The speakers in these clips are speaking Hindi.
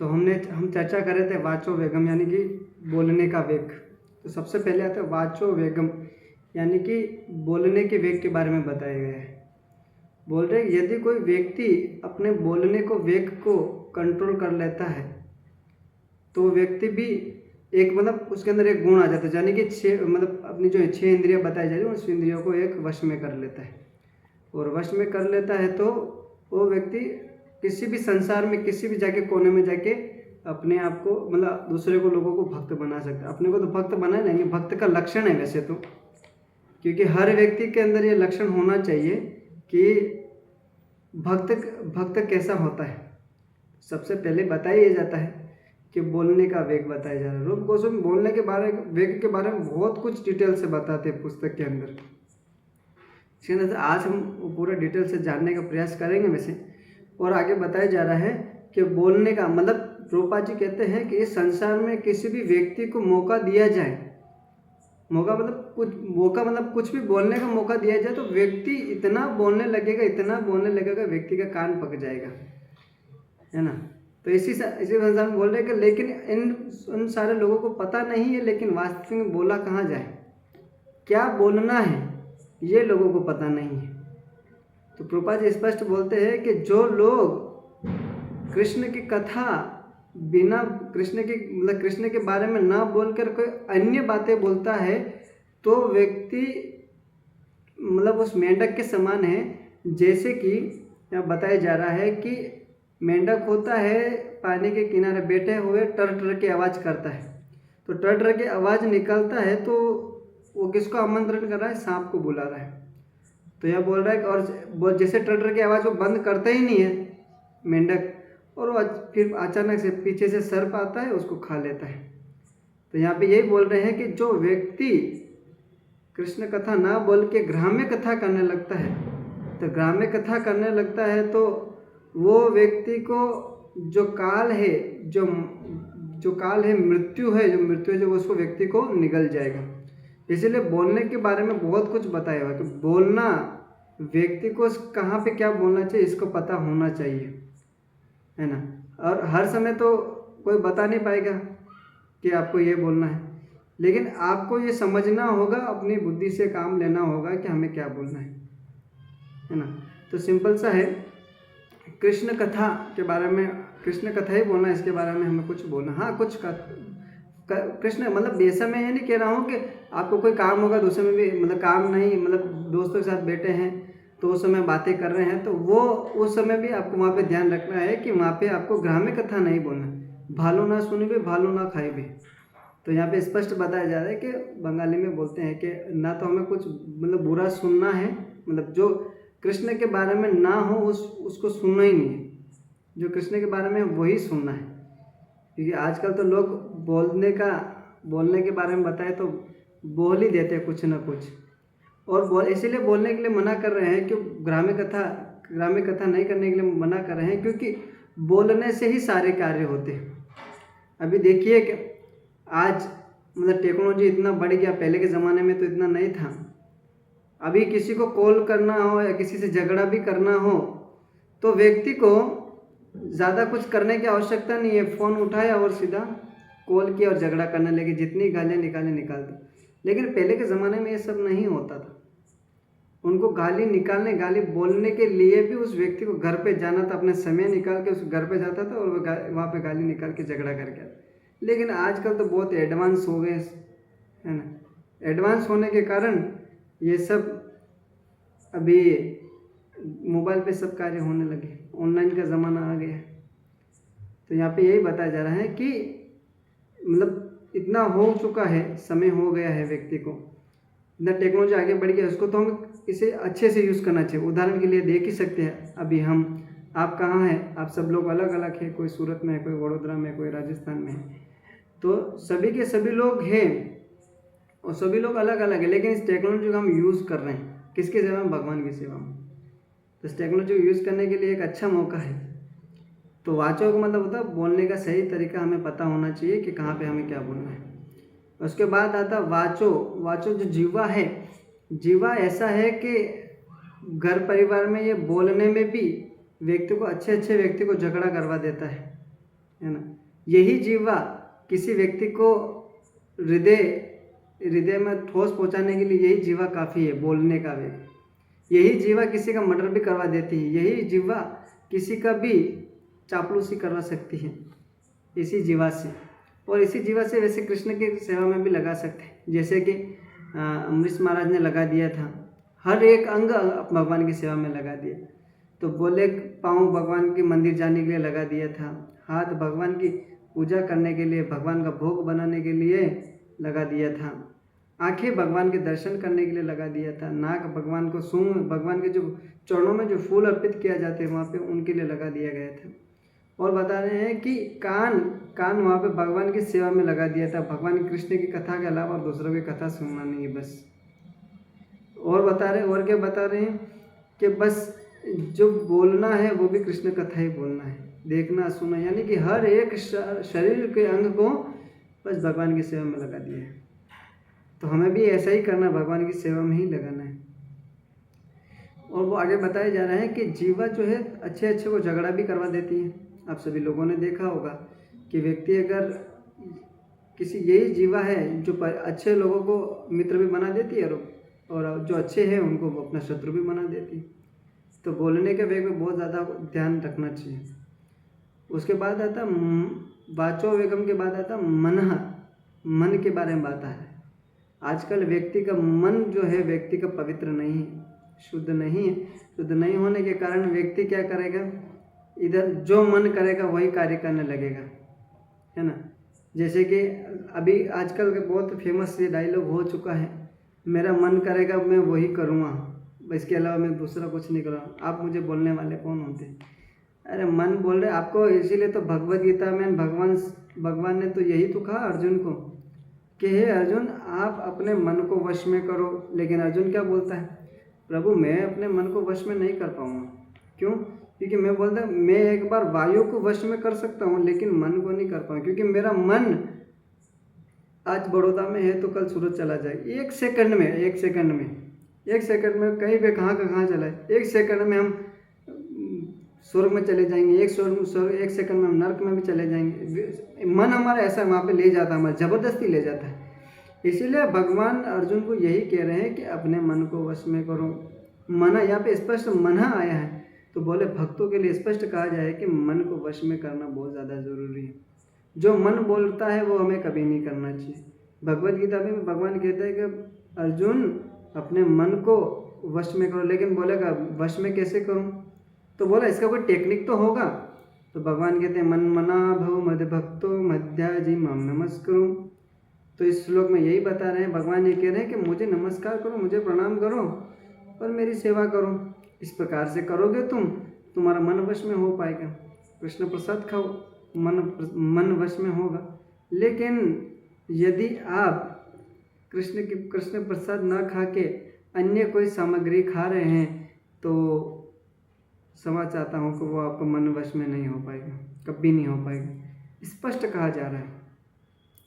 तो हम चर्चा कर रहे थे वाचो वेगम यानी कि बोलने का वेग। तो सबसे पहले आता है वाचो वेगम यानी कि बोलने के वेग के बारे में बताया गया है। बोल रहे यदि कोई व्यक्ति अपने बोलने को वेग को कंट्रोल कर लेता है तो व्यक्ति भी एक मतलब उसके अंदर एक गुण आ जाता है, यानी कि अपनी जो 6 इंद्रियां बताई जा रही है उस इंद्रियों को एक वश में कर लेता है। और वश में कर लेता है तो वो व्यक्ति किसी भी संसार में किसी भी जाके कोने में जाके अपने आप को मतलब दूसरे को लोगों को भक्त बना सकता है। अपने को तो भक्त बना लेंगे, भक्त का लक्षण है वैसे तो, क्योंकि हर व्यक्ति के अंदर ये लक्षण होना चाहिए कि भक्त कैसा होता है। सबसे पहले बताया जाता है कि बोलने का वेग बताया जा रहा है। रूप गोस्वामी बोलने के वेग के बारे में बहुत कुछ डिटेल से बताते हैं पुस्तक के अंदर। इसके अंदर आज हम पूरा डिटेल से जानने का प्रयास करेंगे वैसे। और आगे बताया जा रहा है कि बोलने का मतलब प्रभुपाद जी कहते हैं कि इस संसार में किसी भी व्यक्ति को मौका दिया जाए, मौका मतलब कुछ भी बोलने का मौका दिया जाए तो व्यक्ति इतना बोलने लगेगा व्यक्ति का कान पक जाएगा, है ना। तो इसी संसार में बोल रहे हैं कि लेकिन उन सारे लोगों को पता नहीं है, लेकिन वास्तविक में बोला कहाँ जाए, क्या बोलना है ये लोगों को पता नहीं है। तो प्रभुपाद जी स्पष्ट बोलते हैं कि जो लोग कृष्ण की कथा बिना कृष्ण के बारे में ना बोलकर कोई अन्य बातें बोलता है तो व्यक्ति मतलब उस मेंढक के समान है। जैसे कि यहाँ बताया जा रहा है कि मेंढक होता है पानी के किनारे बैठे हुए टर टर की आवाज़ करता है, तो टर टर की आवाज़ निकलता है तो वो किसको आमंत्रण कर रहा है, सांप को बुला रहा है। तो यह बोल रहा है कि और जैसे टर टर की आवाज़ वो बंद करता ही नहीं है मेंढक, और वो फिर अचानक से पीछे से सर्प आता है उसको खा लेता है। तो यहाँ पे यही बोल रहे हैं कि जो व्यक्ति कृष्ण कथा ना बोल के ग्राम्य कथा करने लगता है, तो ग्राम्य कथा करने लगता है तो वो व्यक्ति को जो काल है मृत्यु है जो उसको व्यक्ति को निगल जाएगा। इसीलिए बोलने के बारे में बहुत कुछ बताया हुआ कि बोलना व्यक्ति को कहाँ पे क्या बोलना चाहिए इसको पता होना चाहिए, है ना। और हर समय तो कोई बता नहीं पाएगा कि आपको ये बोलना है, लेकिन आपको ये समझना होगा, अपनी बुद्धि से काम लेना होगा कि हमें क्या बोलना है ना। तो सिंपल सा है, कृष्ण कथा के बारे में, कृष्ण कथा ही बोलना, इसके बारे में हमें कुछ बोलना। हाँ, कुछ कृष्ण मतलब ऐसा मैं ये नहीं कह रहा हूँ कि आपको कोई काम होगा तो उस समय भी मतलब काम नहीं, मतलब दोस्तों के साथ बैठे हैं तो उस समय बातें कर रहे हैं तो वो उस समय भी आपको वहाँ पे ध्यान रखना है कि वहाँ पे आपको ग्राम्य कथा नहीं बोलना, भालो ना सुनी भी भालो ना खाई भी। तो यहाँ पे स्पष्ट बताया जा रहा है कि बंगाली में बोलते हैं कि ना तो हमें कुछ मतलब बुरा सुनना है, मतलब जो कृष्ण के बारे में ना हो उसको सुनना ही नहीं है, जो कृष्ण के बारे में वही सुनना है। क्योंकि आजकल तो लोग बोलने के बारे में बताए तो बोल ही देते हैं कुछ ना कुछ, और इसीलिए बोलने के लिए मना कर रहे हैं कि ग्राम्य कथा नहीं करने के लिए मना कर रहे हैं, क्योंकि बोलने से ही सारे कार्य होते हैं। अभी देखिए कि आज मतलब टेक्नोलॉजी इतना बढ़ गया, पहले के ज़माने में तो इतना नहीं था। अभी किसी को कॉल करना हो या किसी से झगड़ा भी करना हो तो व्यक्ति को ज़्यादा कुछ करने की आवश्यकता नहीं है, फ़ोन उठाया और सीधा कॉल किया और झगड़ा करने लगे, जितनी गालियाँ निकाल दी। लेकिन पहले के ज़माने में ये सब नहीं होता था। उनको गाली बोलने के लिए भी उस व्यक्ति को घर पे जाना था, अपने समय निकाल के उस घर पे जाता था और वहाँ पे गाली निकाल के झगड़ा करके आता। लेकिन आजकल तो बहुत एडवांस हो गए, है ना। एडवांस होने के कारण ये सब अभी मोबाइल पे सब कार्य होने लगे, ऑनलाइन का ज़माना आ गया। तो यहाँ पे यही बताया जा रहा है कि मतलब इतना हो चुका है, समय हो गया है व्यक्ति को, इतना टेक्नोलॉजी आगे बढ़ गया, उसको तो हम इसे अच्छे से यूज़ करना चाहिए। उदाहरण के लिए देख ही सकते हैं, अभी आप कहाँ हैं, आप सब लोग अलग अलग हैं, कोई सूरत में है, कोई वडोदरा में, कोई राजस्थान में है, तो सभी के सभी लोग हैं और सभी लोग अलग अलग है, लेकिन इस टेक्नोलॉजी को हम यूज़ कर रहे हैं किसकी सेवा में, भगवान की सेवा में। तो इस टेक्नोलॉजी को यूज़ करने के लिए एक अच्छा मौका है। तो वाचो का मतलब होता है बोलने का सही तरीका हमें पता होना चाहिए कि कहाँ पे हमें क्या बोलना है। उसके बाद आता वाचो जो जीवा है, जीवा ऐसा है कि घर परिवार में ये बोलने में भी व्यक्ति को अच्छे व्यक्ति को झगड़ा करवा देता है है ना। यही जीवा किसी व्यक्ति को हृदय में ठोस पहुंचाने के लिए यही जीवा काफ़ी है, बोलने का भी। यही जीवा किसी का मर्डर भी करवा देती है, यही जीवा किसी का भी चापलूसी करवा सकती है इसी जीवा से। और इसी जीवा से वैसे कृष्ण की सेवा में भी लगा सकते हैं, जैसे कि अमरीश महाराज ने लगा दिया था, हर एक अंग भगवान की सेवा में लगा दिया। तो बोले पाँव भगवान के मंदिर जाने के लिए लगा दिया था, हाथ भगवान की पूजा करने के लिए, भगवान का भोग बनाने के लिए लगा दिया था, आंखें भगवान के दर्शन करने के लिए लगा दिया था, नाक भगवान को सूंघ, भगवान के जो चरणों में जो फूल अर्पित किया जाते हैं वहाँ पे उनके लिए लगा दिया गया था। और बता रहे हैं कि कान वहाँ पे भगवान की सेवा में लगा दिया था, भगवान कृष्ण की कथा के अलावा और दूसरों की कथा सुनना नहीं है बस। और क्या बता रहे हैं कि बस जो बोलना है वो भी कृष्ण कथा ही बोलना है, देखना सुनना, यानी कि हर एक शरीर के अंग को बस भगवान की सेवा में लगा दिया है। तो हमें भी ऐसा ही करना, भगवान की सेवा में ही लगाना है। और वो आगे बताया जा रहा है कि जीवा जो है अच्छे को झगड़ा भी करवा देती है। आप सभी लोगों ने देखा होगा कि व्यक्ति अगर किसी, यही जीवा है जो अच्छे लोगों को मित्र भी बना देती है और जो अच्छे हैं उनको वो अपना शत्रु भी बना देती है। तो बोलने के वेग में बहुत ज़्यादा ध्यान रखना चाहिए। उसके बाद आता वाचो वेगम के बाद आता मन के बारे में बात है। आजकल व्यक्ति का मन जो है व्यक्ति का पवित्र नहीं है, शुद्ध नहीं है। शुद्ध नहीं होने के कारण व्यक्ति क्या करेगा, इधर जो मन करेगा वही कार्य करने लगेगा, है ना। जैसे कि अभी आजकल के बहुत फेमस ये डायलॉग हो चुका है, मेरा मन करेगा मैं वही करूँगा, इसके अलावा मैं दूसरा कुछ नहीं करूँगा। आप मुझे बोलने वाले कौन होते हैं? अरे मन बोल रहे आपको, इसीलिए तो भगवद गीता में भगवान ने तो यही तो कहा अर्जुन को कि हे अर्जुन आप अपने मन को वश में करो। लेकिन अर्जुन क्या बोलता है, प्रभु मैं अपने मन को वश में नहीं कर पाऊँगा। क्यों? क्योंकि मैं बोलता मैं एक बार वायु को वश में कर सकता हूँ लेकिन मन को नहीं कर पाऊँ, क्योंकि मेरा मन आज बड़ौदा में है तो कल सूरत चला जाए। एक सेकंड में कहीं पे कहाँ चला है। एक सेकंड में हम स्वर्ग में चले जाएंगे, एक सेकंड में हम नर्क में भी चले जाएंगे। मन हमारा ऐसा वहाँ पे ले जाता है, हमारा ज़बरदस्ती ले जाता है। इसीलिए भगवान अर्जुन को यही कह रहे हैं कि अपने मन को वश में करो। मना, यहाँ पे स्पष्ट मना आया है, तो बोले भक्तों के लिए स्पष्ट कहा जाए कि मन को वश में करना बहुत ज़्यादा ज़रूरी है। जो मन बोलता है वो हमें कभी नहीं करना चाहिए। भगवद गीता में भगवान कहता है कि अर्जुन अपने मन को वश में करो। लेकिन बोलेगा वश में कैसे करूं? तो बोला इसका कोई टेक्निक तो होगा। तो भगवान कहते हैं मन मना भव मद भक्तो मध्याजी मम नमस्कुरु। तो इस श्लोक में यही बता रहे हैं, भगवान ये कह रहे हैं कि मुझे नमस्कार करो, मुझे प्रणाम करो और मेरी सेवा करो। इस प्रकार से करोगे तुम्हारा मन वश में हो पाएगा। कृष्ण प्रसाद खाओ, मन वश में होगा। लेकिन यदि आप कृष्ण प्रसाद ना खा के अन्य कोई सामग्री खा रहे हैं तो क्षमा चाहता हूँ कि वो आपको मन वश में नहीं हो पाएगा, कभी नहीं हो पाएगा। स्पष्ट कहा जा रहा है।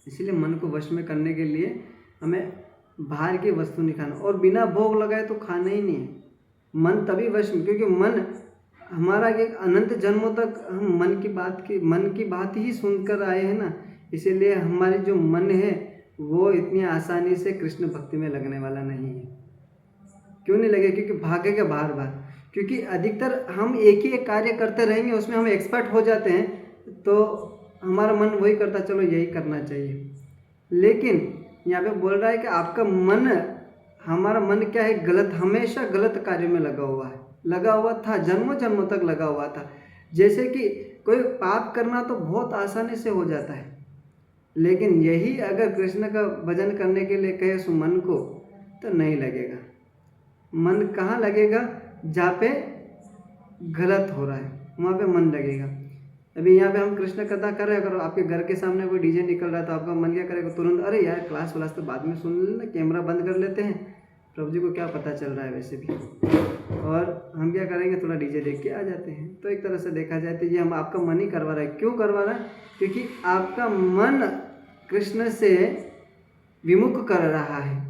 इसीलिए मन को वश में करने के लिए हमें बाहर की वस्तु नहीं खाना, और बिना भोग लगाए तो खाना ही नहीं है। मन तभी वश में, क्योंकि मन हमारा एक अनंत जन्मों तक हम मन की बात ही सुनकर आए हैं ना। इसीलिए हमारी जो मन है वो इतनी आसानी से कृष्ण भक्ति में लगने वाला नहीं है। क्यों नहीं लगे? क्योंकि भागेगा बार बार। क्योंकि अधिकतर हम एक ही एक कार्य करते रहेंगे, उसमें हम एक्सपर्ट हो जाते हैं, तो हमारा मन वही करता चलो यही करना चाहिए। लेकिन यहाँ पे बोल रहा है कि आपका मन, हमारा मन क्या है, गलत, हमेशा गलत कार्य में लगा हुआ था, जन्मों तक लगा हुआ था। जैसे कि कोई पाप करना तो बहुत आसानी से हो जाता है, लेकिन यही अगर कृष्ण का भजन करने के लिए कहे उस मन को, तो नहीं लगेगा। मन कहाँ लगेगा? जहाँ पे गलत हो रहा है वहाँ पे मन लगेगा। अभी यहाँ पे हम कृष्ण कथा कर रहे हैं, अगर आपके घर के सामने कोई डीजे निकल रहा है तो आपका मन क्या करेगा? तुरंत अरे यार क्लास तो बाद में सुन लेना, कैमरा बंद कर लेते हैं, प्रभु जी को क्या पता चल रहा है वैसे भी, और हम क्या करेंगे, थोड़ा डीजे देख के आ जाते हैं। तो एक तरह से देखा जाए तो ये हम आपका मन ही करवा रहा है। क्यों करवा रहा है? क्योंकि आपका मन कृष्ण से विमुख कर रहा है।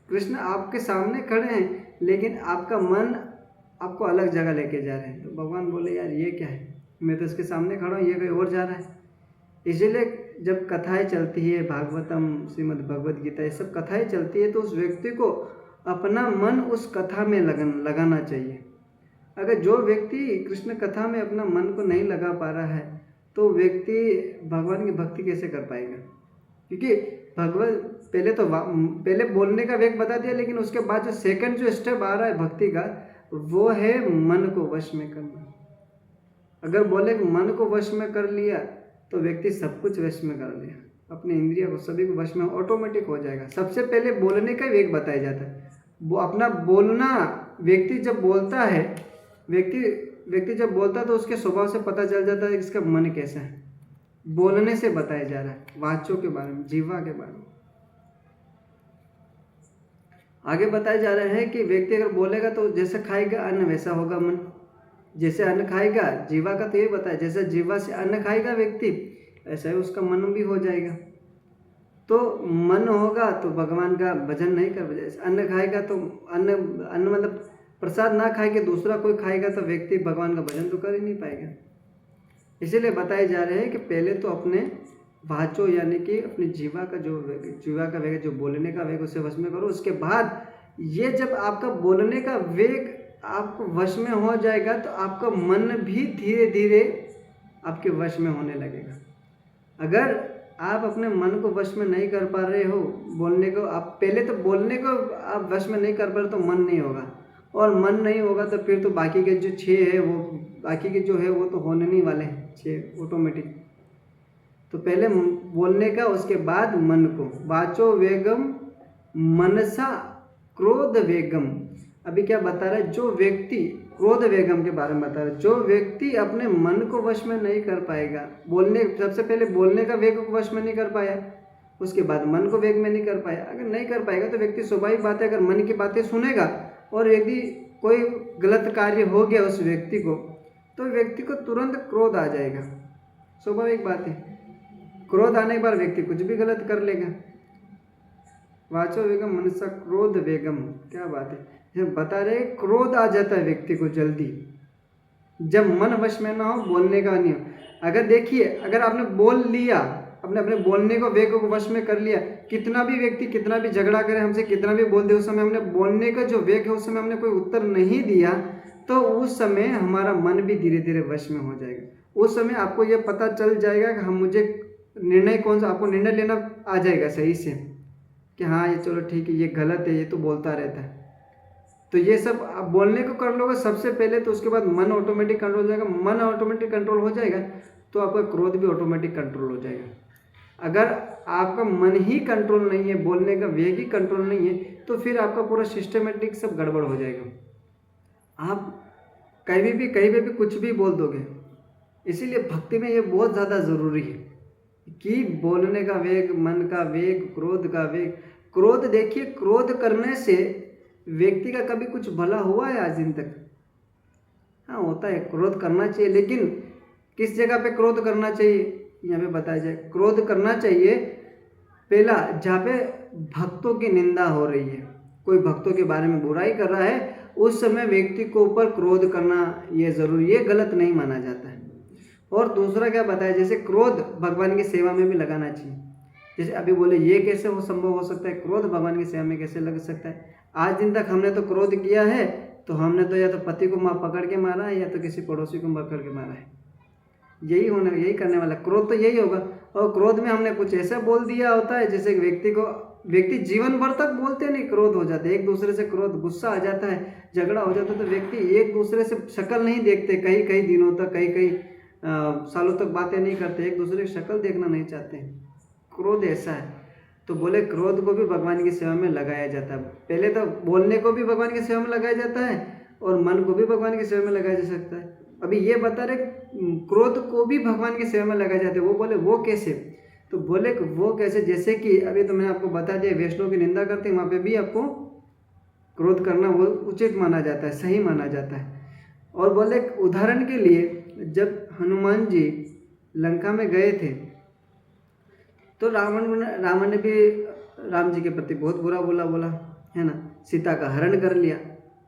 कृष्ण आपके सामने खड़े हैं लेकिन आपका मन आपको अलग जगह लेके जा रहे हैं। तो भगवान बोले यार ये क्या है, मैं तो इसके सामने खड़ा हूँ, ये कहीं और जा रहा है। इसीलिए जब कथाएं चलती है, भागवतम, श्रीमद् भगवद गीता, ये सब कथाएं चलती है, तो उस व्यक्ति को अपना मन उस कथा में लगाना चाहिए। अगर जो व्यक्ति कृष्ण कथा में अपना मन को नहीं लगा पा रहा है, तो व्यक्ति भगवान की भक्ति कैसे कर पाएगा? क्योंकि भगवत पहले बोलने का वेग बता दिया, लेकिन उसके बाद जो सेकंड जो स्टेप आ रहा है भक्ति का, वो है मन को वश में करना। अगर बोले कि मन को वश में कर लिया, तो व्यक्ति सब कुछ वश में कर लिया, अपने इंद्रिया को सभी को वश में ऑटोमेटिक हो जाएगा। सबसे पहले बोलने का वेग बताया जाता है। वो अपना बोलना, व्यक्ति जब बोलता है, व्यक्ति जब बोलता है तो उसके स्वभाव से पता चल जाता है कि इसका मन कैसा है। बोलने से बताया जा रहा है, वाचों के बारे में, जीवा के बारे में। आगे बताया जा रहा है कि व्यक्ति अगर बोलेगा तो जैसा खाएगा अन्न वैसा होगा मन। जैसे अन्न खाएगा, जीवा का तो ये बताया, जैसे जीवा से अन्न खाएगा व्यक्ति, ऐसा ही उसका मन भी हो जाएगा। तो मन होगा तो भगवान का भजन नहीं कर पाएगा। अन्न खाएगा तो अन्न मतलब प्रसाद ना खाए के दूसरा कोई खाएगा, तो व्यक्ति भगवान का भजन तो कर ही नहीं पाएगा। इसीलिए बताए जा रहे हैं कि पहले तो अपने वाचो यानी कि अपनी जीवा का वेग, जो बोलने का वेग, उसे वश में करो। उसके बाद ये जब आपका बोलने का वेग आपको वश में हो जाएगा, तो आपका मन भी धीरे धीरे आपके वश में होने लगेगा। अगर आप अपने मन को वश में नहीं कर पा रहे हो, बोलने को आप पहले तो बोलने को आप वश में नहीं कर पा रहे, तो मन नहीं होगा, और मन नहीं होगा तो फिर तो बाकी के जो 6 है वो, बाकी के जो है वो तो होने नहीं वाले हैं 6 ऑटोमेटिक। तो पहले बोलने का, उसके बाद मन को। वाचो वेगम मनसा क्रोध वेगम। अभी क्या बता रहा है? जो व्यक्ति क्रोध वेगम के बारे में बता रहा है। जो व्यक्ति अपने मन को वश में नहीं कर पाएगा, सबसे पहले बोलने का वेग को वश में नहीं कर पाया, उसके बाद मन को वेग में नहीं कर पाया। अगर नहीं कर पाएगा तो व्यक्ति स्वाभाविक बात है, अगर मन की बातें सुनेगा और यदि कोई गलत कार्य हो गया उस व्यक्ति को, तो व्यक्ति को तुरंत क्रोध आ जाएगा। स्वाभाविक बात है, क्रोध आने के बाद व्यक्ति कुछ भी गलत कर लेगा। वाचो वेगम मनसा क्रोध वेगम, क्या बात है। बता रहे क्रोध आ जाता है व्यक्ति को जल्दी, जब मन वश में ना हो, बोलने का नहीं हो। अगर देखिए, अगर आपने बोल लिया, अपने बोलने को वेग को वश में कर लिया, कितना भी व्यक्ति कितना भी झगड़ा करे हमसे, कितना भी बोल दे, उस समय हमने बोलने का जो वेग है उस समय हमने कोई उत्तर नहीं दिया, तो उस समय हमारा मन भी धीरे धीरे वश में हो जाएगा। उस समय आपको ये पता चल जाएगा कि मुझे निर्णय कौन सा, आपको निर्णय लेना आ जाएगा सही से कि हाँ ये चलो ठीक है, ये गलत है, ये तो बोलता रहता है। तो ये सब आप बोलने को कर लोगे सबसे पहले, तो उसके बाद मन ऑटोमेटिक कंट्रोल हो जाएगा। मन ऑटोमेटिक कंट्रोल हो जाएगा तो आपका क्रोध भी ऑटोमेटिक कंट्रोल हो जाएगा। अगर आपका मन ही कंट्रोल नहीं है, बोलने का वेग ही कंट्रोल नहीं है, तो फिर आपका पूरा सिस्टमेटिक सब गड़बड़ हो जाएगा। आप कहीं भी कुछ भी बोल दोगे। इसीलिए भक्ति में ये बहुत ज़्यादा ज़रूरी है कि बोलने का वेग, मन का वेग, क्रोध का वेग। क्रोध देखिए, क्रोध करने से व्यक्ति का कभी कुछ भला हुआ है आज दिन तक? हाँ होता है, क्रोध करना चाहिए, लेकिन किस जगह पे क्रोध करना चाहिए यहाँ पे बताया जाए। क्रोध करना चाहिए पहला जहाँ पे भक्तों की निंदा हो रही है, कोई भक्तों के बारे में बुराई कर रहा है, उस समय व्यक्ति को ऊपर क्रोध करना ये जरूरी, ये गलत नहीं माना जाता है। और दूसरा क्या बताया, जैसे क्रोध भगवान की सेवा में भी लगाना चाहिए। जैसे अभी बोले ये कैसे हो संभव हो सकता है, क्रोध भगवान की सेवा में कैसे लग सकता है? आज दिन तक हमने तो क्रोध किया है, तो हमने तो या तो पति को पकड़ के मारा है या तो किसी पड़ोसी को पकड़ के मारा है। यही करने वाला क्रोध तो यही होगा। और क्रोध में हमने कुछ ऐसा बोल दिया होता है जैसे व्यक्ति जीवन भर तक बोलते नहीं, क्रोध हो जाते, एक दूसरे से क्रोध, गुस्सा आ जाता है, झगड़ा हो जाता है, तो व्यक्ति एक दूसरे से शक्ल नहीं देखते, कई दिनों तक, कई सालों तक बातें नहीं करते, एक दूसरे की शक्ल देखना नहीं चाहते। क्रोध ऐसा है। तो बोले क्रोध को भी भगवान की सेवा में लगाया जाता है। पहले तो बोलने को भी भगवान की सेवा में लगाया जाता है और मन को भी भगवान की सेवा में लगाया जा सकता है। अभी ये बता रहे क्रोध को भी भगवान की सेवा में लगाए जाते हैं। वो बोले वो कैसे? तो बोले वो कैसे, जैसे कि अभी तो मैंने आपको बता दिया, वैष्णव की निंदा करते हैं, वहाँ पे भी आपको क्रोध करना वो उचित माना जाता है, सही माना जाता है। और बोले उदाहरण के लिए जब हनुमान जी लंका में गए थे, तो रावण ने भी राम जी के प्रति बहुत बुरा बोला है ना, सीता का हरण कर लिया।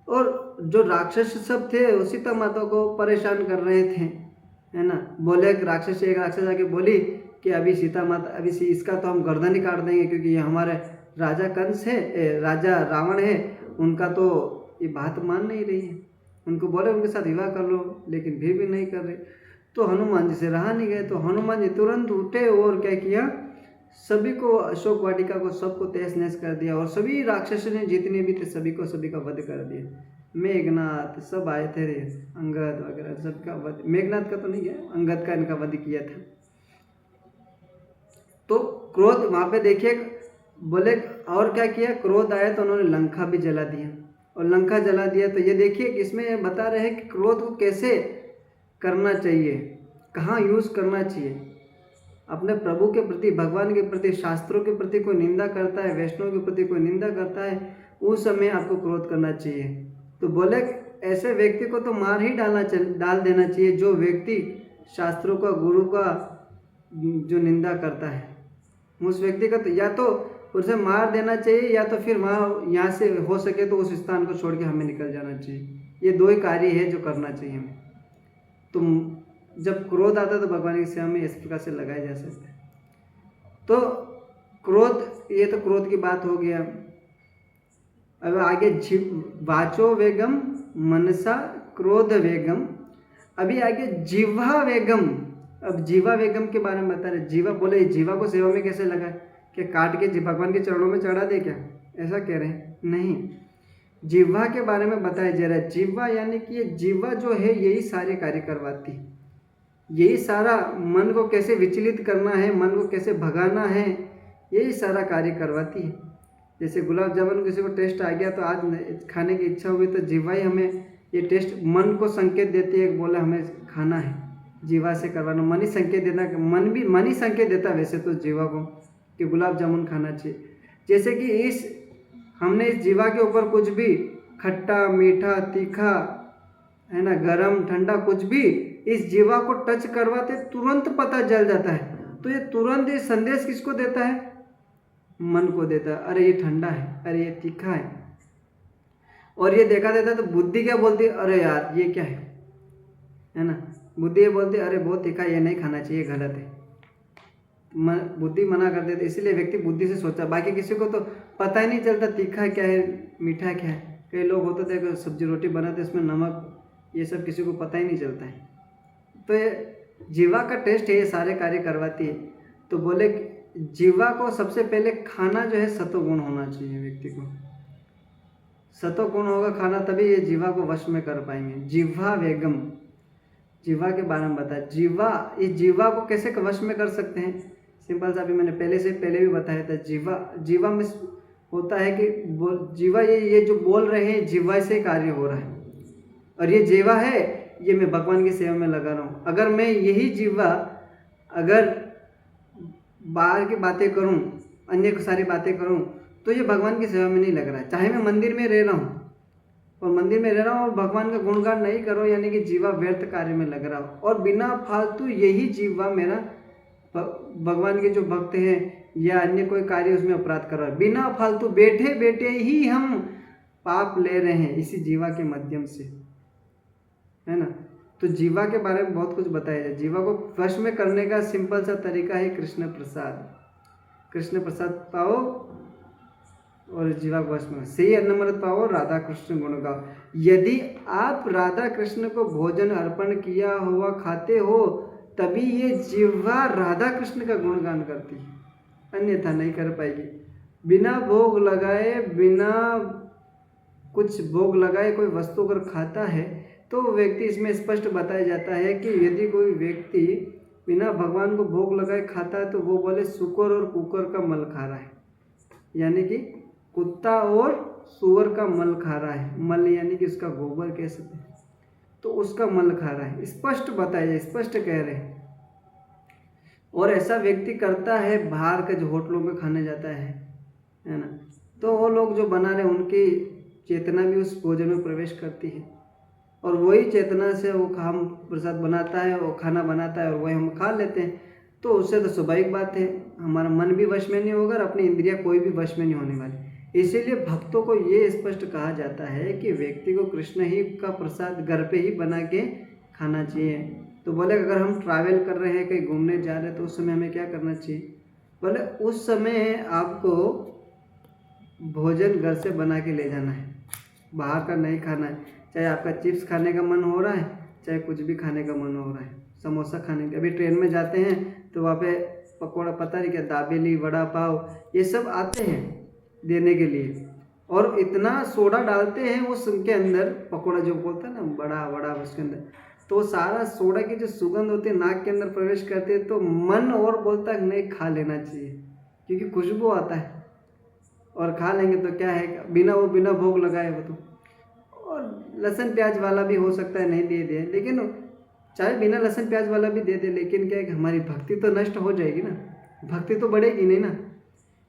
और जो राक्षस सब थे वो सीता माता को परेशान कर रहे थे, है ना। बोले एक राक्षस आके बोली कि अभी सीता माता इसका तो हम गर्दन ही काट देंगे, क्योंकि ये हमारे राजा कंस है, राजा रावण है, उनका तो ये बात मान नहीं रही है। उनको बोले उनके साथ विवाह कर लो, लेकिन फिर भी नहीं कर रहे। तो हनुमान जी से रहा नहीं गए, तो हनुमान जी तुरंत उठे और क्या किया, सभी को अशोक वाटिका को सबको तहस नहस कर दिया, और सभी राक्षसों ने जितने भी थे सभी का वध कर दिया। मेघनाथ सब आए थे रे, अंगद वगैरह सबका वध, मेघनाथ का तो नहीं गया, अंगद का इनका वध किया था। तो क्रोध वहाँ पे देखिए, बोले और क्या किया, क्रोध आया तो उन्होंने लंका भी जला दिया, और लंका जला दिया। तो ये देखिए इसमें बता रहे हैं कि क्रोध को कैसे करना चाहिए, कहाँ यूज़ करना चाहिए। अपने प्रभु के प्रति, भगवान के प्रति, शास्त्रों के प्रति कोई निंदा करता है, वैष्णव के प्रति कोई निंदा करता है, उस समय आपको क्रोध करना चाहिए। तो बोले ऐसे व्यक्ति को तो मार ही डाल देना चाहिए जो व्यक्ति शास्त्रों का, गुरु का जो निंदा करता है, उस व्यक्ति का तो या तो उसे मार देना चाहिए, या तो फिर वहाँ यहाँ से हो सके तो उस स्थान को छोड़ के हमें निकल जाना चाहिए। ये दो ही कार्य है जो करना चाहिए हमें। तो जब क्रोध आता है तो भगवान की सेवा में इस प्रकार से लगाया जा सकता है। तो क्रोध, ये तो क्रोध की बात हो गया। अब आगे वाचो वेगम मनसा क्रोध वेगम, अभी आगे जिह्वा वेगम। अब जीवा वेगम के बारे में बता रहे। जीवा, बोले जीवा को सेवा में कैसे लगा, क्या काट के भगवान के चरणों में चढ़ा दे क्या, ऐसा कह रहे हैं? नहीं, जिह्वा के बारे में बताया जा रहा है। जिह्वा यानी कि ये जिह्वा जो है यही सारे कार्य करवाती है, यही सारा मन को कैसे विचलित करना है, मन को कैसे भगाना है, यही सारा कार्य करवाती है। जैसे गुलाब जामुन किसी को टेस्ट आ गया तो आज खाने की इच्छा हुई, तो जिह्वा ही हमें ये टेस्ट, मन को संकेत देती है, बोला हमें खाना है, जीवा से करवाना। मन ही संकेत देना, मन ही संकेत देता वैसे तो जीवा को कि गुलाब जामुन खाना चाहिए। जैसे कि हमने इस जीवा के ऊपर कुछ भी खट्टा मीठा तीखा है ना, गरम ठंडा कुछ भी इस जीवा को टच करवाते तुरंत पता चल जाता है। तो ये तुरंत ये संदेश किसको देता है, मन को देता है, अरे ये ठंडा है, अरे ये तीखा है। और ये देखा देता है तो बुद्धि क्या बोलती है, अरे यार ये क्या है ना, बुद्धि ये बोलती है अरे बहुत तीखा, ये नहीं खाना चाहिए, गलत है। बुद्धि मना कर देती, इसीलिए व्यक्ति बुद्धि से सोचा। बाकी किसी को तो पता ही नहीं चलता तीखा क्या है, मीठा क्या है। कई लोग होते थे सब्जी रोटी बनाते इसमें नमक, ये सब किसी को पता ही नहीं चलता है। तो ये जीवा का टेस्ट है, ये सारे कार्य करवाती है। तो बोले जीवा को सबसे पहले खाना जो है सतोगुण होना चाहिए। व्यक्ति को सतोगुण होगा खाना, तभी ये जीवा को वश में कर पाएंगे। जिह्वा वेगम, जीवा के बारे में बताया। जीवा, इस जीवा को कैसे वश में कर सकते हैं, सिंपल सा अभी मैंने पहले भी बताया था। जीवा में होता है कि जीवा ये जो बोल रहे हैं जीवा से कार्य हो रहा है, और ये जीवा है ये मैं भगवान की सेवा में लगा रहा हूँ। अगर मैं यही जीवा अगर बाहर की बातें करूँ, अन्य सारी बातें करूँ, तो ये भगवान की सेवा में नहीं लग रहा है। चाहे मैं मंदिर में रह रहा हूँ और मंदिर में रह रहा हूँ और भगवान का गुणगान नहीं करो, यानी कि जीवा व्यर्थ कार्य में लग रहा हो, और बिना फालतू यही जीवा मेरा भगवान के जो भक्त हैं या अन्य कोई कार्य उसमें अपराध कर रहा है। बिना फालतू बैठे बैठे ही हम पाप ले रहे हैं इसी जीवा के माध्यम से, है ना। तो जीवा के बारे में बहुत कुछ बताया जाए। जीवा को वश में करने का सिंपल सा तरीका है कृष्ण प्रसाद। कृष्ण प्रसाद पाओ और जीवा को वश में, सही अन्नमृत पाओ, राधा कृष्ण गुण गाओ। यदि आप राधा कृष्ण को भोजन अर्पण किया हुआ खाते हो, तभी ये जिह्वा राधा कृष्ण का गुणगान करती है, अन्यथा नहीं कर पाएगी। बिना भोग लगाए, बिना कुछ भोग लगाए कोई वस्तु अगर खाता है तो व्यक्ति, इसमें स्पष्ट बताया जाता है कि यदि कोई व्यक्ति बिना भगवान को भोग लगाए खाता है तो वो बोले सुकर और कुकर का मल खा रहा है, यानी कि कुत्ता और सुअर का मल खा रहा है। मल यानी कि उसका गोबर कह सकते हैं, तो उसका मल खा रहा है, स्पष्ट बताया, स्पष्ट कह रहे हैं। और ऐसा व्यक्ति करता है बाहर के जो होटलों में खाने जाता है ना, तो वो लोग जो बना रहे उनकी चेतना भी उस भोजन में प्रवेश करती है, और वही चेतना से वो हम प्रसाद बनाता है, वो खाना बनाता है और वही हम खा लेते हैं। तो उससे तो स्वाभाविक बात है हमारा मन भी वश में नहीं होगा और अपनी इंद्रियां कोई भी वश में नहीं होने वाली। इसीलिए भक्तों को ये स्पष्ट कहा जाता है कि व्यक्ति को कृष्ण ही का प्रसाद घर पे ही बना के खाना चाहिए, तो बोले अगर हम ट्रैवल कर रहे हैं, कहीं घूमने जा रहे हैं, तो उस समय हमें क्या करना चाहिए? बोले उस समय आपको भोजन घर से बना के ले जाना है, बाहर का नहीं खाना है। चाहे आपका चिप्स खाने का मन हो रहा है, चाहे कुछ भी खाने का मन हो रहा है, समोसा खाने का। अभी ट्रेन में जाते हैं तो वहाँ पे पकौड़ा, पता नहीं क्या, दाबेली, वड़ा पाव, ये सब आते हैं देने के लिए, और इतना सोडा डालते हैं उसके अंदर, पकौड़ा जो बोलता है ना, बड़ा बड़ा उसके अंदर, तो सारा सोडा की जो सुगंध होती है नाक के अंदर प्रवेश करती है, तो मन और बोलता है नहीं खा लेना चाहिए, क्योंकि खुशबू आता है, और खा लेंगे तो क्या है, बिना भोग लगाए वो तो। और लहसुन प्याज वाला भी हो सकता है नहीं दे दे, लेकिन चाहे बिना लहसुन प्याज वाला भी दे दे, लेकिन क्या है कि हमारी भक्ति तो नष्ट हो जाएगी ना, भक्ति तो बढ़ेगी नहीं ना।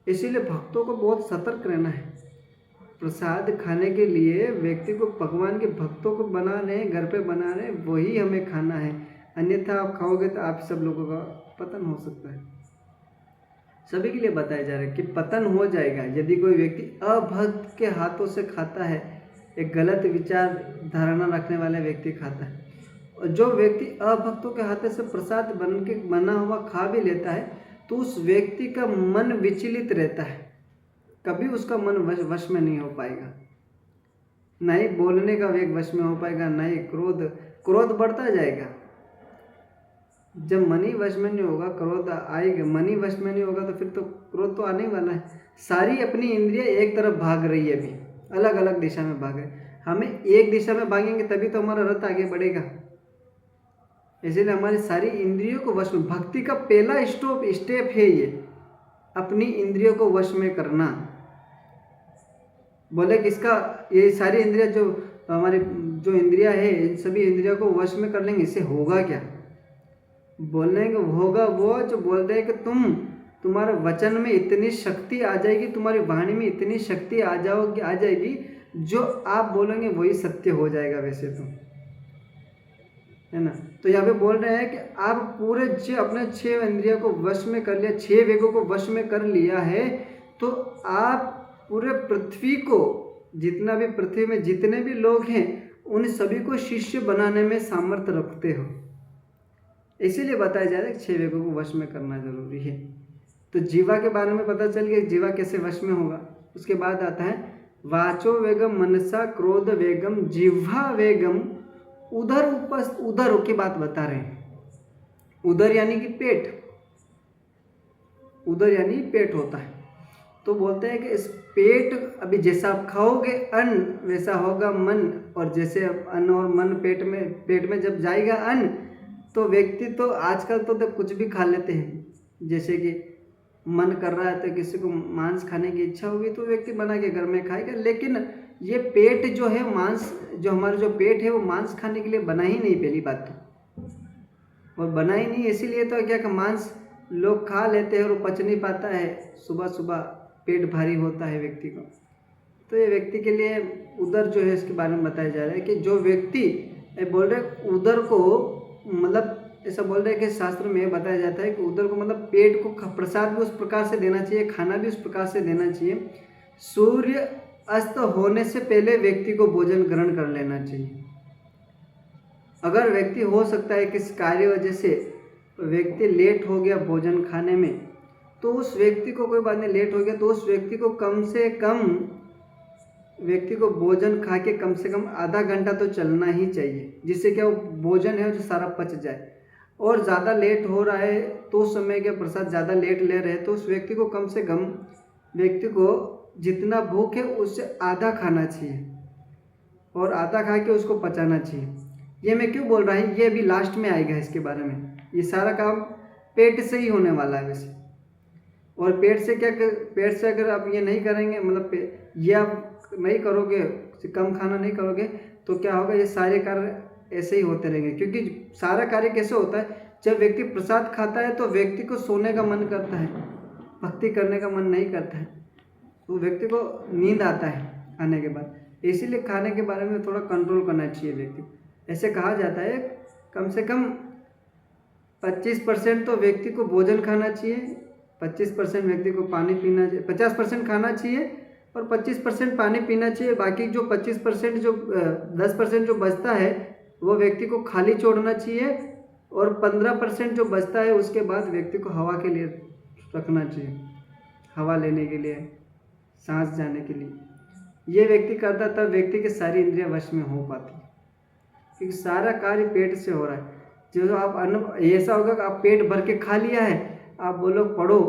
इसीलिए भक्तों को बहुत सतर्क रहना है। प्रसाद खाने के लिए व्यक्ति को भगवान के भक्तों को बना रहे हैं, घर पे बना रहे हैं, वही हमें खाना है। अन्यथा आप खाओगे तो आप सब लोगों का पतन हो सकता है। सभी के लिए बताया जा रहा है कि पतन हो जाएगा यदि कोई व्यक्ति अभक्त के हाथों से खाता है, एक गलत विचार धारणा रखने वाले व्यक्ति खाता है। और जो व्यक्ति अभक्तों के हाथों से प्रसाद बना हुआ खा भी लेता है, तो उस व्यक्ति का मन विचलित रहता है, कभी उसका मन वश में नहीं हो पाएगा, नहीं बोलने का वेग वश में हो पाएगा, नहीं क्रोध बढ़ता जाएगा। जब मन ही वश में नहीं होगा, क्रोध आएगा, मन ही वश में नहीं होगा, तो फिर तो क्रोध तो आने वाला है। सारी अपनी इंद्रियां एक तरफ भाग रही है, अभी अलग अलग दिशा में भाग रही है। हमें एक दिशा में भागेंगे तभी तो हमारा रथ आगे बढ़ेगा। इसीलिए हमारी सारी इंद्रियों को वश में, भक्ति का पहला स्टेप है ये, अपनी इंद्रियों को वश में करना। बोले किसका, ये सारी इंद्रियां जो हमारी जो इंद्रियां है, इन सभी इंद्रियों को वश में कर लेंगे, इससे होगा क्या? बोलने को होगा वो जो बोल रहे हैं कि तुम्हारे वचन में इतनी शक्ति आ जाएगी, तुम्हारी वाणी में इतनी शक्ति आ जाएगी, जो आप बोलेंगे वही सत्य हो जाएगा। वैसे तो है ना। तो यहाँ पे बोल रहे हैं कि आप पूरे अपने 6 इंद्रियों को वश में कर लिया, 6 वेगों को वश में कर लिया है, तो आप पूरे पृथ्वी को, जितना भी पृथ्वी में जितने भी लोग हैं, उन सभी को शिष्य बनाने में सामर्थ्य रखते हो। इसीलिए बताया जा रहा है कि 6 वेगों को वश में करना जरूरी है। तो जीवा के बारे में पता चल गया, जीवा कैसे वश में होगा। उसके बाद आता है वाचो वेगम मनसा क्रोध वेगम जिह्वा वेगम, उदर की बात बता रहे हैं। उदर यानी कि पेट, उदर यानी पेट होता है। तो बोलते हैं कि इस पेट, अभी जैसा आप खाओगे अन्न वैसा होगा मन, और जैसे अन्न और मन पेट में जब जाएगा अन्न, तो व्यक्ति तो आजकल तो कुछ भी खा लेते हैं। जैसे कि मन कर रहा है तो किसी को मांस खाने की इच्छा होगी तो व्यक्ति बना के घर में खाएगा, लेकिन ये पेट जो है, मांस जो हमारा जो पेट है, वो मांस खाने के लिए बना ही नहीं, पहली बात तो। और बना ही नहीं, इसीलिए तो क्या कि मांस लोग खा लेते हैं और पच नहीं पाता है, सुबह सुबह पेट भारी होता है व्यक्ति को। तो ये व्यक्ति के लिए उदर जो है, इसके बारे में बताया जा रहा है कि जो व्यक्ति बोल रहे उदर को, मतलब ऐसा बोल रहे हैं कि शास्त्र में बताया जाता है कि उदर को मतलब पेट को प्रसाद भी उस प्रकार से देना चाहिए, खाना भी उस प्रकार से देना चाहिए। सूर्य अस्त होने से पहले व्यक्ति को भोजन ग्रहण कर लेना चाहिए। अगर व्यक्ति हो सकता है किस कार्य वजह से व्यक्ति लेट हो गया भोजन खाने में, तो उस व्यक्ति को, कोई बात नहीं लेट हो गया, तो उस व्यक्ति को कम से कम भोजन खा के कम से कम आधा घंटा तो चलना ही चाहिए, जिससे क्या वो भोजन है जो सारा पच जाए। और ज़्यादा लेट हो रहा है तो उस समय के प्रसाद ज़्यादा लेट ले रहे हैं, तो उस व्यक्ति को कम से कम, व्यक्ति को जितना भूख है उससे आधा खाना चाहिए, और आधा खा के उसको पचाना चाहिए। ये मैं क्यों बोल रहा हूँ, ये अभी लास्ट में आएगा इसके बारे में। ये सारा काम पेट से ही होने वाला है वैसे। और पेट से अगर आप ये नहीं करेंगे, मतलब ये आप नहीं करोगे, कम खाना नहीं करोगे, तो क्या होगा, ये सारे कार्य ऐसे ही होते रहेंगे। क्योंकि सारा कार्य कैसे होता है, जब व्यक्ति प्रसाद खाता है तो व्यक्ति को सोने का मन करता है, भक्ति करने का मन नहीं करता है, तो व्यक्ति को नींद आता है खाने के बाद। इसीलिए खाने के बारे में थोड़ा कंट्रोल करना चाहिए व्यक्ति। ऐसे कहा जाता है कम से कम 25% तो व्यक्ति को भोजन खाना चाहिए, 25% व्यक्ति को पानी पीना चाहिए, 50% खाना चाहिए और 25% पानी पीना चाहिए। बाकी जो 25% जो 10% जो बचता है वो व्यक्ति को खाली छोड़ना चाहिए और 15% जो बचता है उसके बाद व्यक्ति को हवा के लिए रखना चाहिए, हवा लेने के लिए, सांस जाने के लिए। ये व्यक्ति करता तब व्यक्ति की सारी इंद्रियां वश में हो पाती, क्योंकि सारा कार्य पेट से हो रहा है। जो आप अन्न ऐसा होगा कि आप पेट भर के खा लिया है, आप बोलो पढ़ो,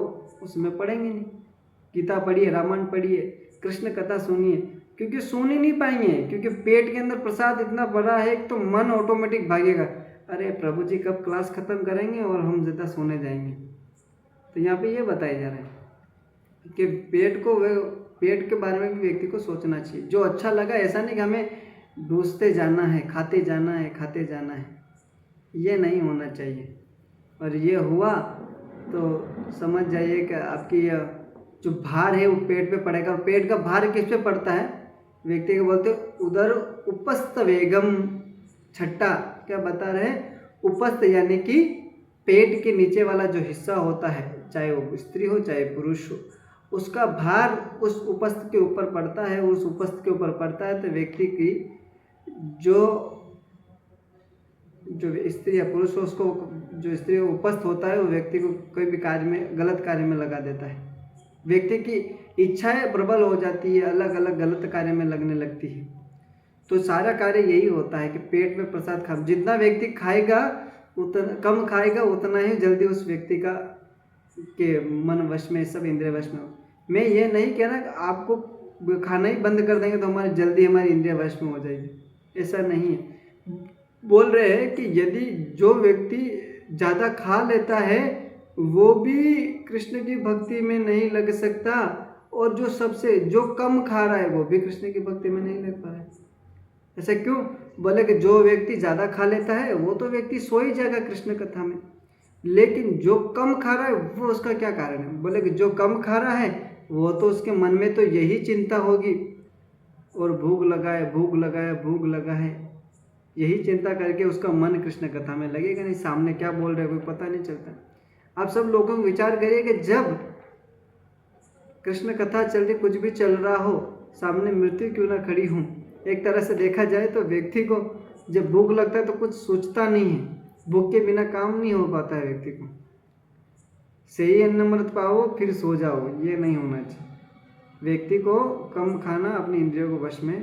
उसमें पढ़ेंगे नहीं। गीता पढ़िए, रामायण पढ़िए, कृष्ण कथा सुनिए, क्योंकि सुन ही नहीं पाएंगे, क्योंकि पेट के अंदर प्रसाद इतना बड़ा है तो मन ऑटोमेटिक भागेगा, अरे प्रभु जी कब क्लास खत्म करेंगे और हम ज़्यादा सोने जाएंगे। तो यहाँ पे ये बताया जा रहा है कि पेट के बारे में भी व्यक्ति को सोचना चाहिए। जो अच्छा लगा, ऐसा नहीं कि हमें डूसते जाना है, खाते जाना है, ये नहीं होना चाहिए। और ये हुआ तो समझ जाइए कि आपकी जो भार है वो पेट पे पड़ेगा। और पेट का भार किस पे पड़ता है? व्यक्ति को बोलते उदर उपस्थ वेगम। छठा क्या बता रहे हैं? उपस्थ यानी कि पेट के नीचे वाला जो हिस्सा होता है, चाहे वो स्त्री हो चाहे पुरुष हो, उसका भार उस उपस्थ के ऊपर पड़ता है। उस उपस्थ के ऊपर पड़ता है तो व्यक्ति की जो स्त्री या पुरुष हो, उसको जो स्त्री उपस्थ होता है वो व्यक्ति को कोई भी कार्य में, गलत कार्य में लगा देता है। व्यक्ति की इच्छाएं प्रबल हो जाती है, अलग अलग गलत कार्य में लगने लगती है। तो सारा कार्य यही होता है कि पेट में प्रसाद खा, जितना व्यक्ति खाएगा उतना कम खाएगा, उतना ही जल्दी उस व्यक्ति का के मन वश में, सब इंद्रिय वश में हो। मैं ये नहीं कह रहा कि आपको खाना ही बंद कर देंगे तो जल्दी हमारी इंद्रिय वश में हो जाएगी, ऐसा नहीं है। बोल रहे हैं कि यदि जो व्यक्ति ज़्यादा खा लेता है वो भी कृष्ण की भक्ति में नहीं लग सकता, और जो कम खा रहा है वो भी कृष्ण की भक्ति में नहीं लग पा रहा है। ऐसा क्यों? बोले कि जो व्यक्ति ज़्यादा खा लेता है वो तो व्यक्ति सो ही जाएगा कृष्ण कथा में, लेकिन जो कम खा रहा है वो उसका क्या कारण है? बोले कि जो कम खा रहा है वो तो उसके मन में तो यही चिंता होगी, और भूख लगा है, यही चिंता करके उसका मन कृष्ण कथा में लगेगा नहीं। सामने क्या बोल रहे कोई पता नहीं चलता। आप सब लोगों को विचार करिए कि जब कृष्ण कथा चलती, कुछ भी चल रहा हो, सामने मृत्यु क्यों ना खड़ी हो, एक तरह से देखा जाए तो व्यक्ति को जब भूख लगता है तो कुछ सोचता नहीं है, भूख के बिना काम नहीं हो पाता है व्यक्ति को। सही अन्न पाओ फिर सो जाओ, ये नहीं होना चाहिए। व्यक्ति को कम खाना, अपनी इंद्रियों को वश में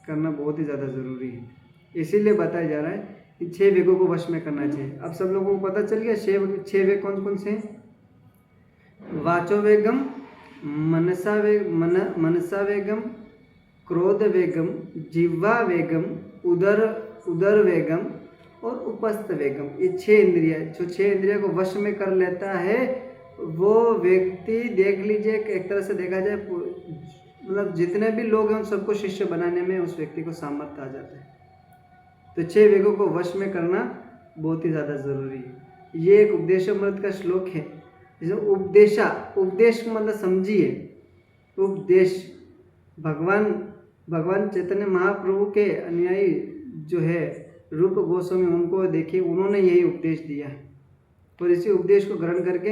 करना बहुत ही ज़्यादा ज़रूरी है। इसीलिए बताया जा रहा है कि 6 वेगों को वश में करना चाहिए। अब सब लोगों को पता चल गया 6 वेग कौन कौन से हैं? वाचो वेगम, मनसा वेगम, क्रोध वेगम, जिह्वा वेगम, उदर वेगम और उपस्थ वेगम। ये 6 इंद्रिया, जो 6 इंद्रिया को वश में कर लेता है वो व्यक्ति, देख लीजिए एक तरह से देखा जाए, मतलब जितने भी लोग हैं उन सबको शिष्य बनाने में उस व्यक्ति को सामर्थ्य आ जाता है। तो 6 वेगों को वश में करना बहुत ही ज़्यादा ज़रूरी है। ये एक उपदेशामृत का श्लोक है, जिसमें उपदेश मतलब समझिए, उपदेश भगवान चैतन्य महाप्रभु के अनुयायी जो है रूप गोस्वामी, उनको देखिए, उन्होंने यही उपदेश दिया है। और इसी उपदेश को ग्रहण करके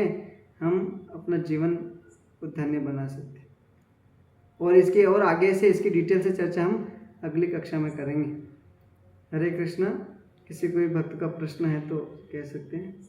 हम अपना जीवन को धन्य बना सकते हैं। और इसके और आगे से इसकी डिटेल से चर्चा हम अगली कक्षा में करेंगे। हरे कृष्णा। किसी कोई भक्त का प्रश्न है तो कह सकते हैं।